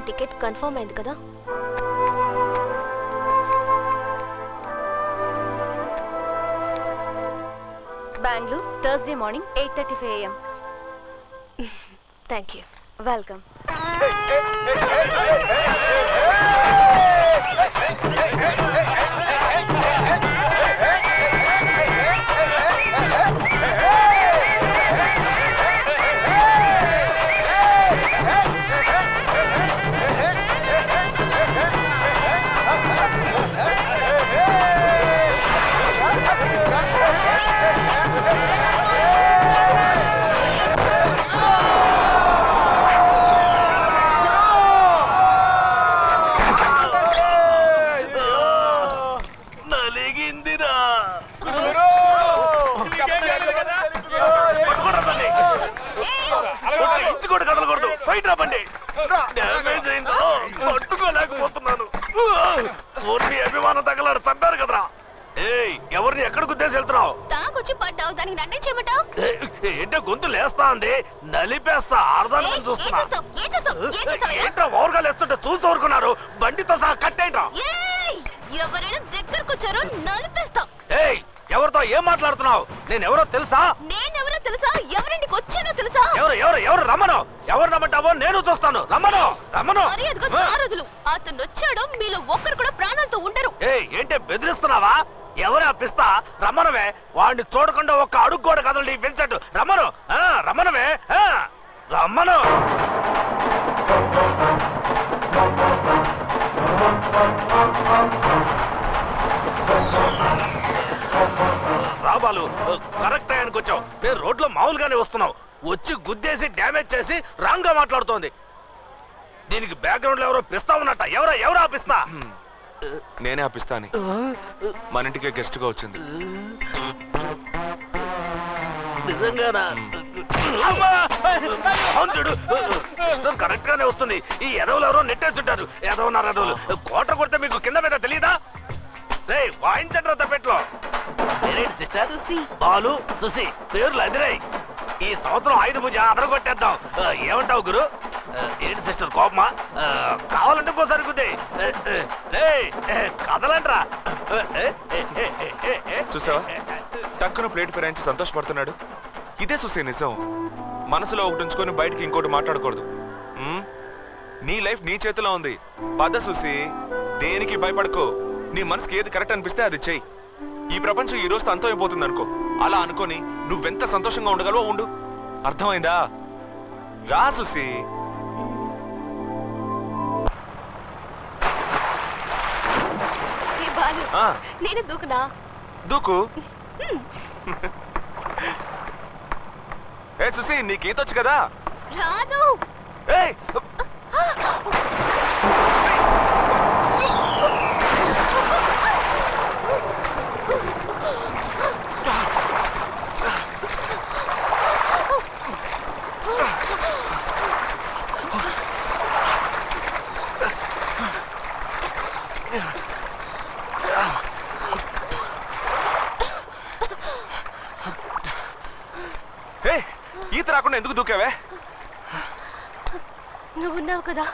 Ticket confirm అయింది కదా? Bengaluru Thursday morning 8:35 AM. Thank you. Welcome. పట్టుకోలేకపోతున్నాను. అభిమానం తగలాడు చంపారు కదరా. ఎవరిని ఎక్కడ గుద్దేసి వెళ్తున్నావు? తాకొచ్చి పడ్డావు, దానికి నన్నే చేయమంటావు? ఏంటో గొంతు లేస్తా అండి, నలిపేస్తా. అర్థాన్ని చూస్తున్నా. ఏంట్రా ఓవర్గా లేస్తుంటే చూసి ఊరుకున్నారు? బండితో సహా కట్టేంట్రా? ఎవరైనా దగ్గరకు వచ్చారో నలిపేస్తా. ఎవరితో ఏం మాట్లాడుతున్నావు? నేనెవరో తెలుసా? నేనెవరో తెలుసా? ఎవరింటికి వచ్చానో తెలుసా? ఎవరు ఎవరు ఎవరు? రమ్మను. ఎవరు రమ్మంటావో నేను చూస్తాను. రమ్మను రమ్మను. అతను వచ్చాడో మీలో ఒక్కరు కూడా ప్రాణాలతో ఉండరు. ఏంటి బెదిరిస్తున్నావా? ఎవరు అప్పిస్తా? రమ్మనవే. వాడిని చూడకుండా ఒక్క అడుగు కూడా కదలండి. విన్సెంట్ రమ్మను. రమ్మనవే. రమ్మను. రాబాలు కరెక్ట్ టైంకి వచ్చావు. నేను రోడ్లో మామూలుగానే వస్తున్నావు. వచ్చి గుద్దేసి డ్యామేజ్ చేసి రాంగ్ గా మాట్లాడుతోంది. దీనికి బ్యాక్గ్రౌండ్ లో ఎవరో పిస్తా ఉన్నట్ట. ఎవరో ఆపిస్తా? నేనే ఆపిస్తా అని మన ఇంటికే గెస్ట్ గా వచ్చింది. నిజంగానా? సిస్టర్ కరెక్ట్ గానే వస్తుంది. ఈ ఎదవులు ఎవరో నెట్టేస్తుంటారు. ఎదవున్నారు ఎదవులు. కోట కొడితే మీకు కింద మీద తెలీదా? రే వాయించండి తప్పెట్లో. నేనేంటి సిస్టర్? బాలు సుసి పేర్లు అదిరాయి. ఈ సంవత్సరం 5 పూజ అదరగొట్టేద్దాం. ఏమంటావు గురు? ఏంటి సిస్టర్ కోపమా? కావాలంటే ఇంకోసారి గుద్దే. కదలంట్రా. చూసావా టక్కున ప్లేట్ ఫిరాయించి సంతోషపడుతున్నాడు. ఇదే చూసే నిజం. మనసులో ఒకటి ఉంచుకొని బయటికి ఇంకోటి మాట్లాడకూడదు. నీ లైఫ్ నీ చేతిలో ఉంది. పద చూసి దేనికి భయపడుకో. నీ మనసుకి ఏది కరెక్ట్ అనిపిస్తే అది చెయ్యి. ఈ ప్రపంచం ఈ రోజుతో అంతం అయిపోతుంది అనుకో. అలా అనుకొని నువ్వెంత సంతోషంగా ఉండగలవో ఉండు. అర్థమైందా? రా సుసి. నేను దూకునా? దూకు. ఏ సుసి నీకు ఈతొచ్చు కదా? రాదు. ఈత రాకుండా ఎందుకు దూకావే? నువ్వున్నావు కదా.